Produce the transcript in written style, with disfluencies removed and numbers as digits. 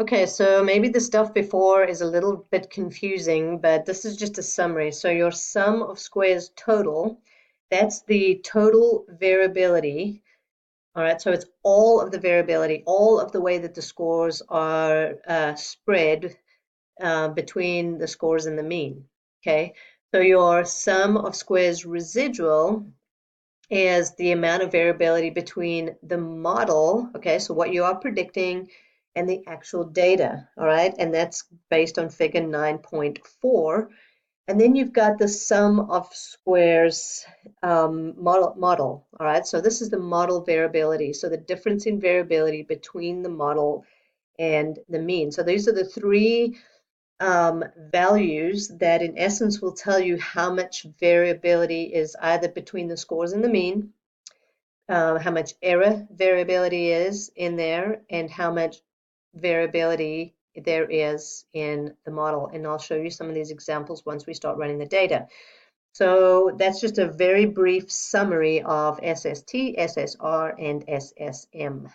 Okay, so maybe the stuff before is a little bit confusing, but this is just a summary. So your sum of squares total, that's the total variability. All right, so it's all of the variability, all of the way that the scores are spread between the scores and the mean. Okay, so your sum of squares residual is the amount of variability between the model, okay, so what you are predicting, and the actual data, all right, and that's based on figure 9.4. And then you've got the sum of squares model, all right, so this is the model variability, so the difference in variability between the model and the mean. So these are the three values that in essence will tell you how much variability is either between the scores and the mean, how much error variability is in there, and how much variability there is in the model. And I'll show you some of these examples once we start running the data. So that's just a very brief summary of SST, SSR, and SSM.